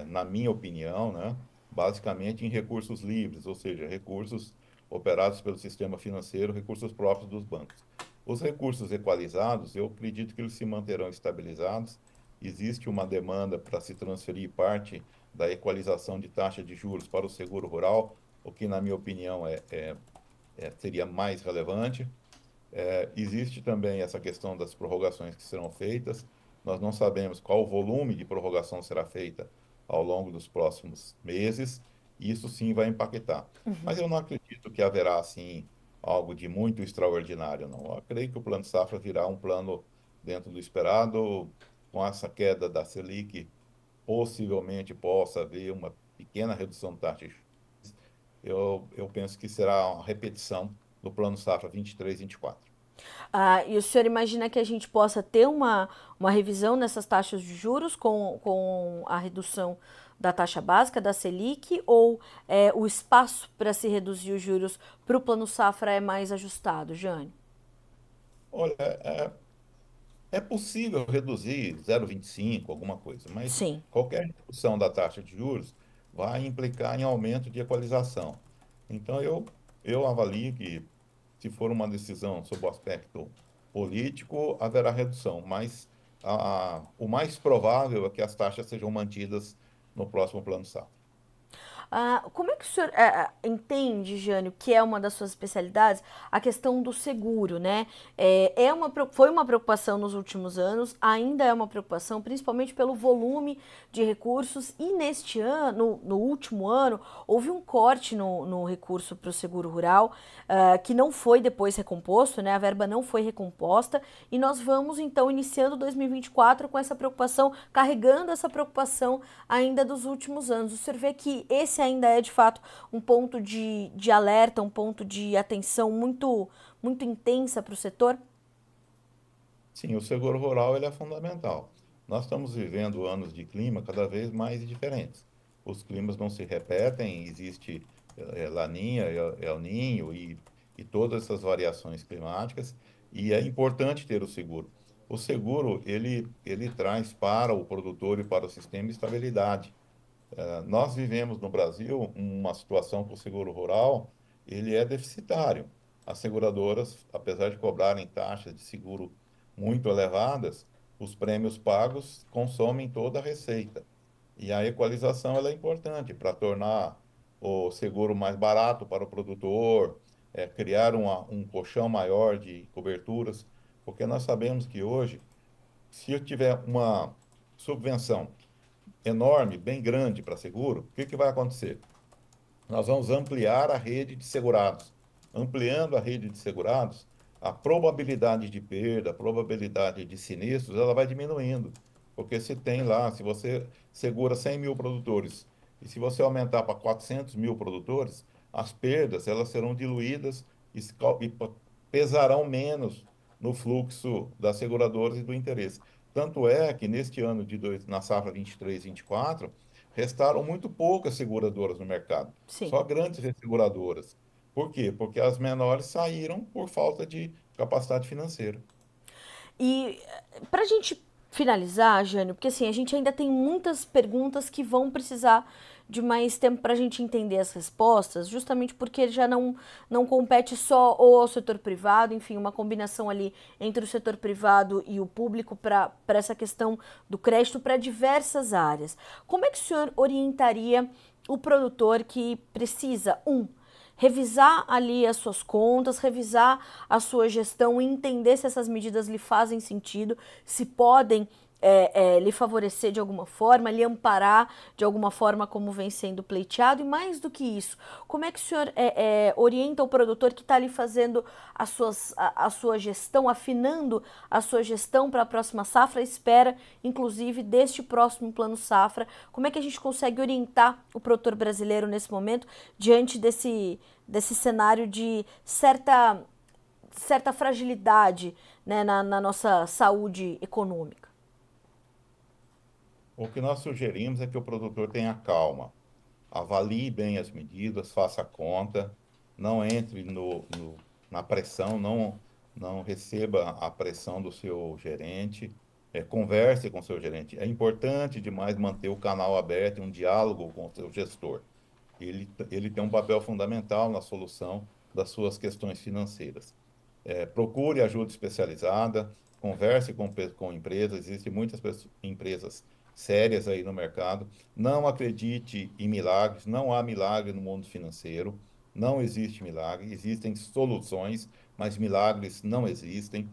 na minha opinião, né, basicamente em recursos livres, ou seja, recursos operados pelo sistema financeiro, recursos próprios dos bancos. Os recursos equalizados, eu acredito que eles se manterão estabilizados. Existe uma demanda para se transferir parte da equalização de taxa de juros para o seguro rural, o que, na minha opinião, seria mais relevante. Existe também essa questão das prorrogações que serão feitas. Nós não sabemos qual o volume de prorrogação será feita ao longo dos próximos meses, e isso sim vai impactar. Mas eu não acredito que haverá, assim, algo de muito extraordinário, não. Eu creio que o Plano Safra virá um plano dentro do esperado, com essa queda da Selic, possivelmente possa haver uma pequena redução de taxa de juros. Eu penso que será uma repetição do Plano Safra 23-24. E o senhor imagina que a gente possa ter uma revisão nessas taxas de juros com a redução da taxa básica, da Selic, ou o espaço para se reduzir os juros para o Plano Safra é mais ajustado, Jânio? Olha, é possível reduzir 0,25, alguma coisa, mas Sim. qualquer redução da taxa de juros vai implicar em aumento de equalização. Então, eu avalio que, se for uma decisão sob o aspecto político, haverá redução, mas o mais provável é que as taxas sejam mantidas no próximo Plano Safra. Como é que o senhor entende, Jânio, que é uma das suas especialidades, a questão do seguro, né? Foi uma preocupação nos últimos anos, ainda é uma preocupação, principalmente pelo volume de recursos, e neste ano, no último ano, houve um corte no recurso para o seguro rural, que não foi depois recomposto, né? A verba não foi recomposta, e nós vamos, então, iniciando 2024 com essa preocupação, carregando essa preocupação ainda dos últimos anos. O senhor vê que esse ainda é, de fato, um ponto de alerta, um ponto de atenção muito, muito intensa para o setor? Sim, o seguro rural ele é fundamental. Nós estamos vivendo anos de clima cada vez mais diferentes. Os climas não se repetem, existe Laninha, El Ninho e todas essas variações climáticas, e é importante ter o seguro. O seguro, ele traz para o produtor e para o sistema estabilidade. Nós vivemos no Brasil uma situação que o seguro rural, ele é deficitário. As seguradoras, apesar de cobrarem taxas de seguro muito elevadas, os prêmios pagos consomem toda a receita. E a equalização ela é importante para tornar o seguro mais barato para o produtor, criar um colchão maior de coberturas, porque nós sabemos que hoje, se eu tiver uma subvenção enorme, bem grande para seguro, o que vai acontecer? Nós vamos ampliar a rede de segurados. Ampliando a rede de segurados, a probabilidade de perda, a probabilidade de sinistros, ela vai diminuindo. Porque se tem lá, se você segura 100 mil produtores, e se você aumentar para 400 mil produtores, as perdas elas serão diluídas e pesarão menos no fluxo das seguradoras e do interesse. Tanto é que neste ano na safra 23-24, restaram muito poucas seguradoras no mercado, Sim. só grandes seguradoras. Por quê? Porque as menores saíram por falta de capacidade financeira. E para a gente finalizar, Jânio, porque assim, a gente ainda tem muitas perguntas que vão precisar de mais tempo para a gente entender as respostas, justamente porque ele já não compete só ou ao setor privado, enfim, uma combinação ali entre o setor privado e o público para essa questão do crédito para diversas áreas. Como é que o senhor orientaria o produtor que precisa, revisar ali as suas contas, revisar a sua gestão e entender se essas medidas lhe fazem sentido, se podem lhe favorecer de alguma forma, lhe amparar de alguma forma como vem sendo pleiteado? E mais do que isso, como é que o senhor orienta o produtor que está ali fazendo a sua gestão, afinando a sua gestão para a próxima safra, espera inclusive deste próximo plano safra? Como é que a gente consegue orientar o produtor brasileiro nesse momento diante desse cenário de certa fragilidade, né, na nossa saúde econômica? O que nós sugerimos é que o produtor tenha calma, avalie bem as medidas, faça a conta, não entre na pressão, não receba a pressão do seu gerente, converse com o seu gerente. É importante demais manter o canal aberto, um diálogo com o seu gestor. Ele tem um papel fundamental na solução das suas questões financeiras. Procure ajuda especializada, converse com empresas, existem muitas empresas sérias aí no mercado. Não acredite em milagres, não há milagre no mundo financeiro, não existe milagre, existem soluções, mas milagres não existem.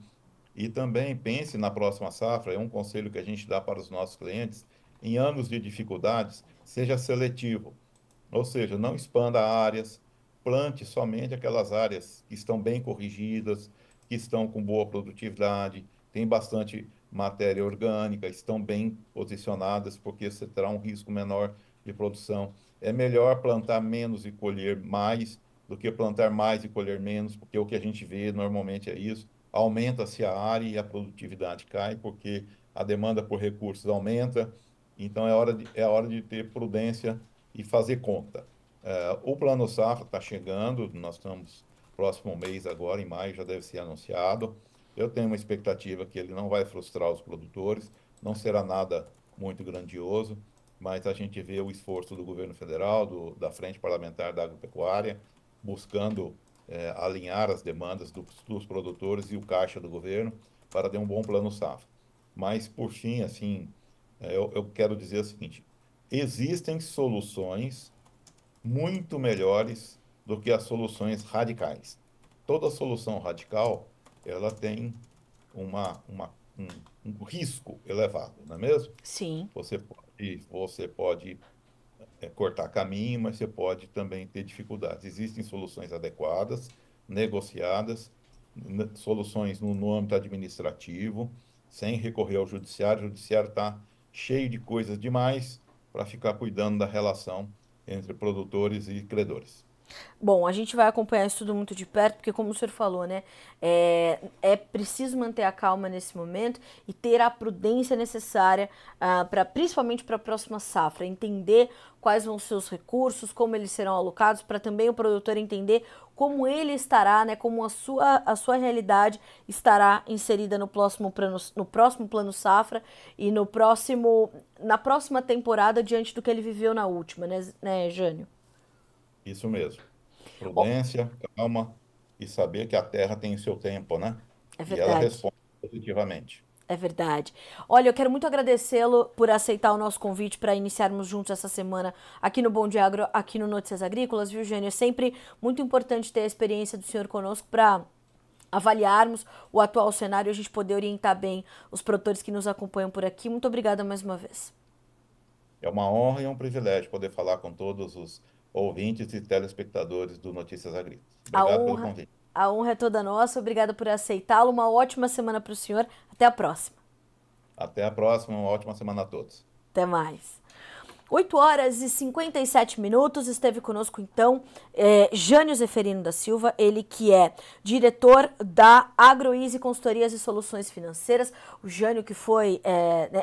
E também pense na próxima safra, é um conselho que a gente dá para os nossos clientes, em anos de dificuldades, seja seletivo, ou seja, não expanda áreas, plante somente aquelas áreas que estão bem corrigidas, que estão com boa produtividade, tem bastante matéria orgânica, estão bem posicionadas, porque você terá um risco menor de produção. É melhor plantar menos e colher mais do que plantar mais e colher menos, porque o que a gente vê normalmente é isso. Aumenta-se a área e a produtividade cai, porque a demanda por recursos aumenta. Então, é hora de ter prudência e fazer conta. O Plano Safra está chegando, nós estamos próximo mês agora, em maio já deve ser anunciado. Eu tenho uma expectativa que ele não vai frustrar os produtores, não será nada muito grandioso, mas a gente vê o esforço do governo federal, da Frente Parlamentar da Agropecuária, buscando alinhar as demandas dos produtores e o caixa do governo para ter um bom Plano Safra. Mas, por fim, assim, eu quero dizer o seguinte: existem soluções muito melhores do que as soluções radicais. Toda solução radical, ela tem um, um risco elevado, não é mesmo? Sim. Você pode cortar caminho, mas você pode também ter dificuldades. Existem soluções adequadas, negociadas, soluções no âmbito administrativo, sem recorrer ao judiciário. O judiciário está cheio de coisas demais para ficar cuidando da relação entre produtores e credores. Bom, a gente vai acompanhar isso tudo muito de perto, porque como o senhor falou, né, é preciso manter a calma nesse momento e ter a prudência necessária, principalmente para a próxima safra, entender quais vão ser os recursos, como eles serão alocados, para também o produtor entender como ele estará, né, como a sua realidade estará inserida no próximo plano safra e na próxima temporada diante do que ele viveu na última, né, Jânio? Isso mesmo. Prudência, calma e saber que a terra tem o seu tempo, né? É E ela verdade. responde positivamente. É verdade. Olha, eu quero muito agradecê-lo por aceitar o nosso convite para iniciarmos juntos essa semana aqui no Bom Dia Agro, aqui no Notícias Agrícolas, viu, Gênio? É sempre muito importante ter a experiência do senhor conosco para avaliarmos o atual cenário e a gente poder orientar bem os produtores que nos acompanham por aqui. Muito obrigada mais uma vez. É uma honra e um privilégio poder falar com todos os ouvintes e telespectadores do Notícias Agrícolas. A Obrigado pelo honra, convite. a honra é toda nossa. Obrigada por aceitá-lo. Uma ótima semana para o senhor. Até a próxima. Até a próxima, uma ótima semana a todos. Até mais. 8h57, esteve conosco então Jânio Zeferino da Silva, ele que é diretor da AgroEasy Consultorias e Soluções Financeiras. O Jânio que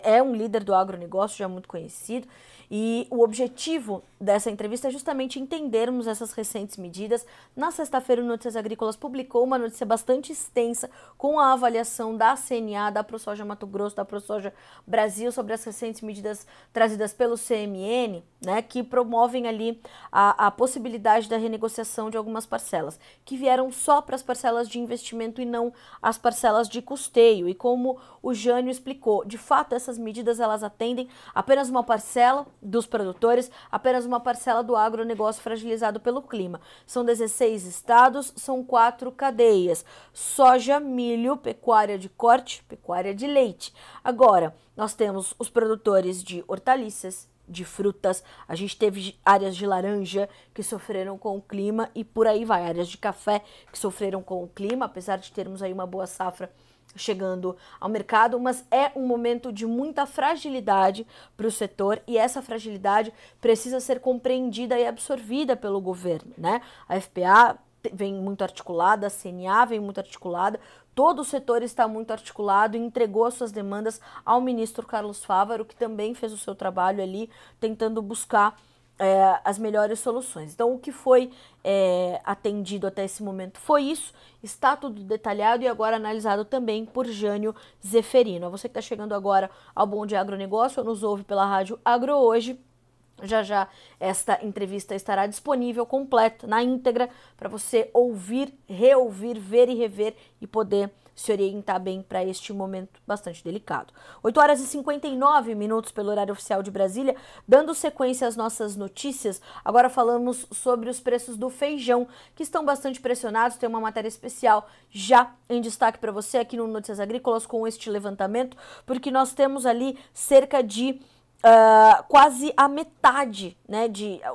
é um líder do agronegócio, já muito conhecido, e o objetivo dessa entrevista é justamente entendermos essas recentes medidas. Na sexta-feira o Notícias Agrícolas publicou uma notícia bastante extensa com a avaliação da CNA, da ProSoja Mato Grosso, da ProSoja Brasil sobre as recentes medidas trazidas pelo CMN, né, que promovem ali a possibilidade da renegociação de algumas parcelas, que vieram só para as parcelas de investimento e não as parcelas de custeio. E como o Jânio explicou, de fato essas medidas elas atendem apenas uma parcela dos produtores, apenas uma parcela do agronegócio fragilizado pelo clima. São 16 estados, são 4 cadeias: soja, milho, pecuária de corte, pecuária de leite. Agora, nós temos os produtores de hortaliças, de frutas, a gente teve áreas de laranja que sofreram com o clima e por aí vai, áreas de café que sofreram com o clima, apesar de termos aí uma boa safra chegando ao mercado, mas é um momento de muita fragilidade para o setor e essa fragilidade precisa ser compreendida e absorvida pelo governo, né? A FPA vem muito articulada, a CNA vem muito articulada, todo o setor está muito articulado e entregou as suas demandas ao ministro Carlos Fávaro, que também fez o seu trabalho ali, tentando buscar as melhores soluções. Então, o que foi atendido até esse momento foi isso, está tudo detalhado e agora analisado também por Jânio Zeferino. A você que está chegando agora ao Bom Dia Agronegócio, ou nos ouve pela Rádio Agro Hoje, já esta entrevista estará disponível completa, na íntegra, para você ouvir, reouvir, ver e rever e poder se orientar bem para este momento bastante delicado. 8 horas e 59 minutos pelo horário oficial de Brasília, dando sequência às nossas notícias. Agora falamos sobre os preços do feijão, que estão bastante pressionados. Tem uma matéria especial já em destaque para você aqui no Notícias Agrícolas com este levantamento, porque nós temos ali cerca de quase a metade, né,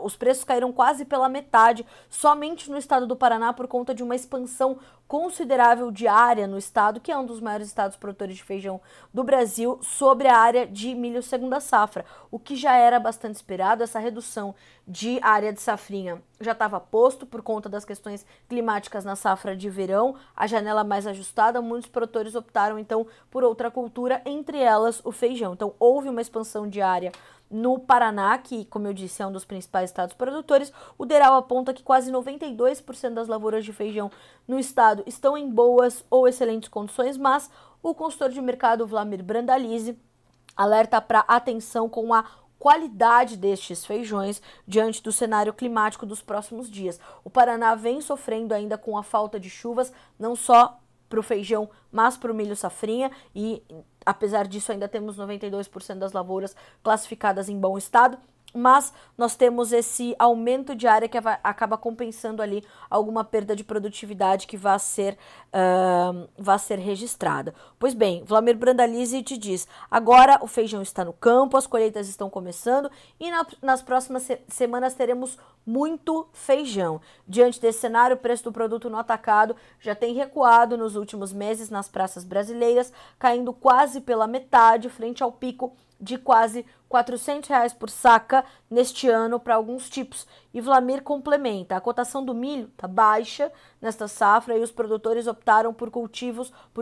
os preços caíram quase pela metade somente no estado do Paraná por conta de uma expansão considerável de área no estado, que é um dos maiores estados produtores de feijão do Brasil, sobre a área de milho segunda safra, o que já era bastante esperado. Essa redução de área de safrinha já estava posto por conta das questões climáticas na safra de verão, a janela mais ajustada, muitos produtores optaram então por outra cultura, entre elas o feijão. Então houve uma expansão de área no Paraná, que, como eu disse, é um dos principais estados produtores. O DERAL aponta que quase 92% das lavouras de feijão no estado estão em boas ou excelentes condições, mas o consultor de mercado Wlamir Brandalize alerta para atenção com a qualidade destes feijões diante do cenário climático dos próximos dias. O Paraná vem sofrendo ainda com a falta de chuvas, não só para o feijão, mas para o milho safrinha, e apesar disso ainda temos 92% das lavouras classificadas em bom estado, mas nós temos esse aumento de área que acaba compensando ali alguma perda de produtividade que vai ser registrada. Pois bem, Wlamir Brandalize te diz, agora o feijão está no campo, as colheitas estão começando e nas próximas semanas teremos muito feijão. Diante desse cenário, o preço do produto no atacado já tem recuado nos últimos meses nas praças brasileiras, caindo quase pela metade frente ao pico de quase R$400 por saca neste ano para alguns tipos. E Wlamir complementa, a cotação do milho está baixa nesta safra e os produtores optaram por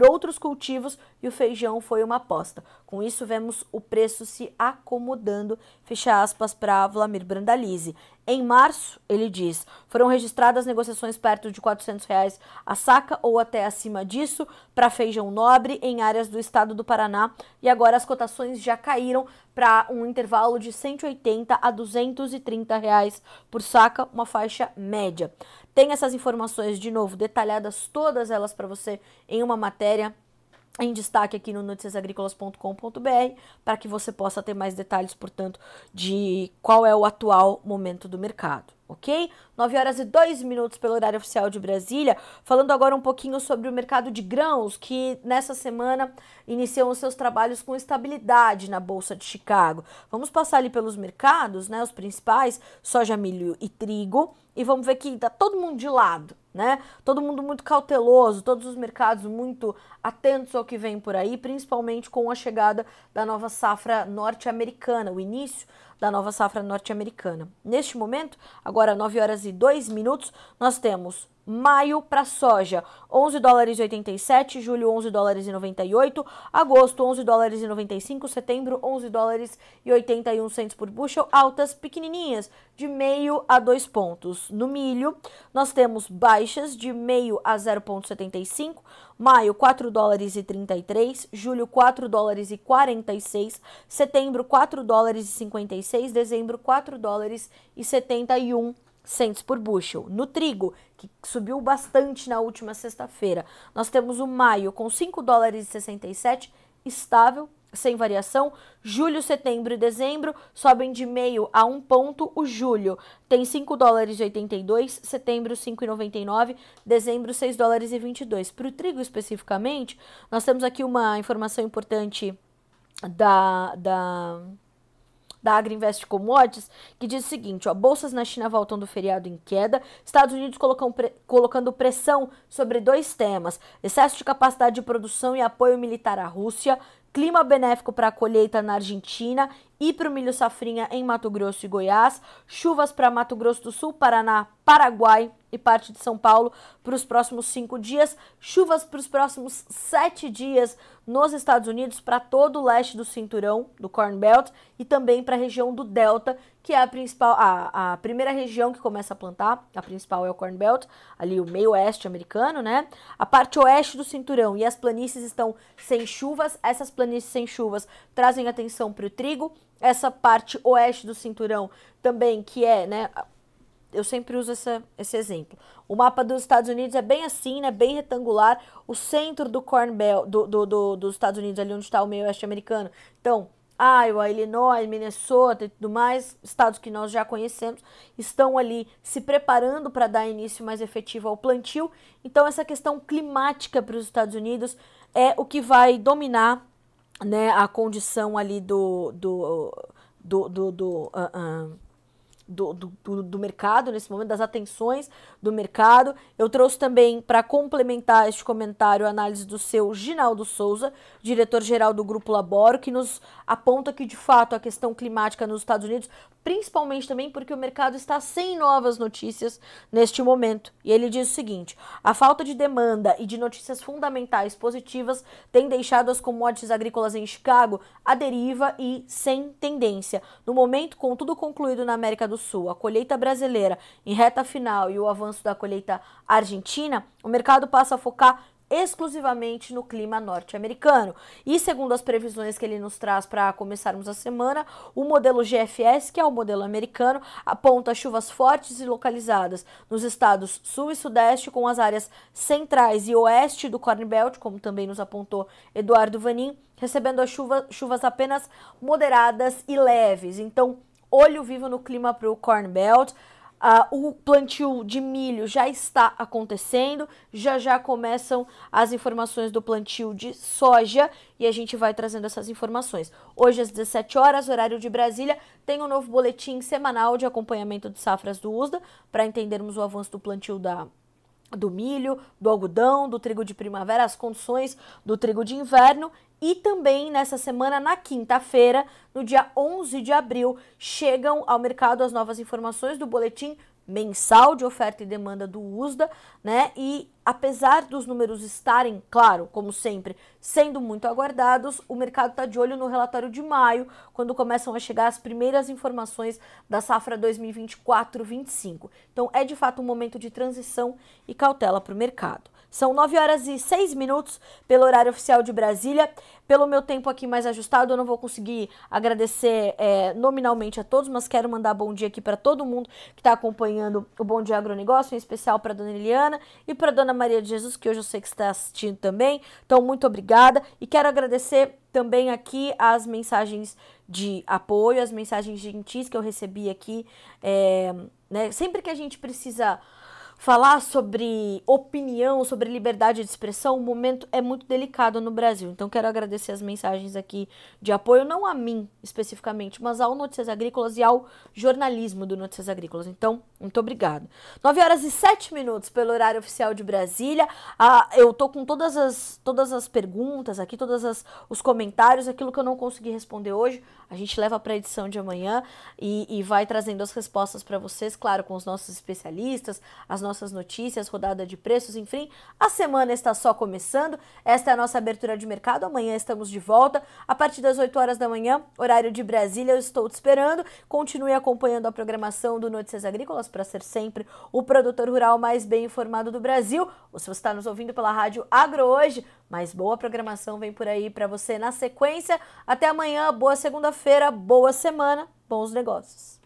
outros cultivos e o feijão foi uma aposta. Com isso, vemos o preço se acomodando, fecha aspas para Wlamir Brandalize. Em março, ele diz, foram registradas negociações perto de R$400 a saca ou até acima disso para feijão nobre em áreas do estado do Paraná e agora as cotações já caíram para um intervalo de R$180 a R$230 por saca, uma faixa média. Tem essas informações, de novo, detalhadas todas elas para você em uma matéria em destaque aqui no noticiasagricolas.com.br, para que você possa ter mais detalhes, portanto, de qual é o atual momento do mercado, ok? 9 horas e 2 minutos pelo horário oficial de Brasília, falando agora um pouquinho sobre o mercado de grãos, que nessa semana iniciam os seus trabalhos com estabilidade na Bolsa de Chicago. Vamos passar ali pelos mercados, né, os principais, soja, milho e trigo, e vamos ver que tá todo mundo de lado, né? Todo mundo muito cauteloso, todos os mercados muito atentos ao que vem por aí, principalmente com a chegada da nova safra norte-americana, o início da nova safra norte-americana. Neste momento, agora 9 horas e 2 minutos, nós temos maio para soja, $11,87, julho $11,98, agosto $11,95, setembro $11,81 por bushel, altas pequenininhas de meio a 2 pontos. No milho, nós temos baixas de meio a 0,75, maio $4,33, julho $4,46, setembro $4,56, dezembro $4,71 por bushel. No trigo, que subiu bastante na última sexta-feira, nós temos o maio com $5,67, estável, sem variação. Julho, setembro e dezembro sobem de meio a 1 ponto. O julho tem 5 dólares e 82, setembro 5,99, dezembro 6 dólares e 22. Para o trigo especificamente, nós temos aqui uma informação importante da Agriinvest Commodities, que diz o seguinte, ó, bolsas na China voltam do feriado em queda, Estados Unidos colocando pressão sobre 2 temas, excesso de capacidade de produção e apoio militar à Rússia, clima benéfico para a colheita na Argentina e para o milho safrinha em Mato Grosso e Goiás, chuvas para Mato Grosso do Sul, Paraná, Paraguai e parte de São Paulo para os próximos 5 dias, chuvas para os próximos 7 dias nos Estados Unidos, para todo o leste do cinturão, do Corn Belt, e também para a região do Delta, que é a principal, a primeira região que começa a plantar, a principal é o Corn Belt, ali o meio oeste americano, né? A parte oeste do cinturão e as planícies estão sem chuvas, essas planícies sem chuvas trazem atenção para o trigo, essa parte oeste do cinturão também, que é, né, eu sempre uso esse exemplo. O mapa dos Estados Unidos é bem assim, né, bem retangular, o centro do Corn Belt, dos Estados Unidos, ali onde está o meio oeste americano. Então, Iowa, Illinois, Minnesota e tudo mais, estados que nós já conhecemos, estão ali se preparando para dar início mais efetivo ao plantio. Então, essa questão climática para os Estados Unidos é o que vai dominar, né, a condição ali do mercado, nesse momento, das atenções do mercado. Eu trouxe também, para complementar este comentário, a análise do seu Ginaldo Souza, diretor-geral do Grupo Laboro, que nos aponta que, de fato, a questão climática nos Estados Unidos, principalmente também porque o mercado está sem novas notícias neste momento. E ele diz o seguinte, a falta de demanda e de notícias fundamentais positivas tem deixado as commodities agrícolas em Chicago à deriva e sem tendência. No momento, com tudo concluído na América do Sul, a colheita brasileira em reta final e o avanço da colheita argentina, o mercado passa a focar exclusivamente no clima norte-americano. E segundo as previsões que ele nos traz para começarmos a semana, o modelo GFS, que é o modelo americano, aponta chuvas fortes e localizadas nos estados sul e sudeste, com as áreas centrais e oeste do Corn Belt, como também nos apontou Eduardo Vanin, recebendo as chuvas apenas moderadas e leves. Então, olho vivo no clima para o Corn Belt. O plantio de milho já está acontecendo, já começam as informações do plantio de soja e a gente vai trazendo essas informações. Hoje às 17 horas, horário de Brasília, tem um novo boletim semanal de acompanhamento de safras do USDA para entendermos o avanço do plantio do milho, do algodão, do trigo de primavera, as condições do trigo de inverno. E também nessa semana, na quinta-feira, no dia 11 de abril, chegam ao mercado as novas informações do boletim mensal de oferta e demanda do USDA, né? E apesar dos números estarem, claro, como sempre, sendo muito aguardados, o mercado está de olho no relatório de maio, quando começam a chegar as primeiras informações da safra 2024-25. Então, é de fato um momento de transição e cautela para o mercado. São 9 horas e 6 minutos pelo horário oficial de Brasília. Pelo meu tempo aqui mais ajustado, eu não vou conseguir agradecer nominalmente a todos, mas quero mandar bom dia aqui para todo mundo que está acompanhando o Bom Dia Agronegócio, em especial para a dona Eliana e para a dona Maria de Jesus, que hoje eu sei que está assistindo também. Então, muito obrigada. E quero agradecer também aqui as mensagens de apoio, as mensagens gentis que eu recebi aqui. Né? Sempre que a gente precisa falar sobre opinião, sobre liberdade de expressão, o momento é muito delicado no Brasil. Então, quero agradecer as mensagens aqui de apoio, não a mim especificamente, mas ao Notícias Agrícolas e ao jornalismo do Notícias Agrícolas. Então, muito obrigada. 9 horas e 7 minutos pelo horário oficial de Brasília. Eu tô com todas as perguntas aqui, os comentários, aquilo que eu não consegui responder hoje, a gente leva para a edição de amanhã e vai trazendo as respostas para vocês, claro, com os nossos especialistas, as nossas notícias, rodada de preços, enfim. A semana está só começando, esta é a nossa abertura de mercado, amanhã estamos de volta, a partir das 8 horas da manhã, horário de Brasília, eu estou te esperando. Continue acompanhando a programação do Notícias Agrícolas para ser sempre o produtor rural mais bem informado do Brasil. Ou se você está nos ouvindo pela Rádio Agro Hoje, mas boa programação vem por aí para você na sequência. Até amanhã, boa segunda-feira, boa semana, bons negócios.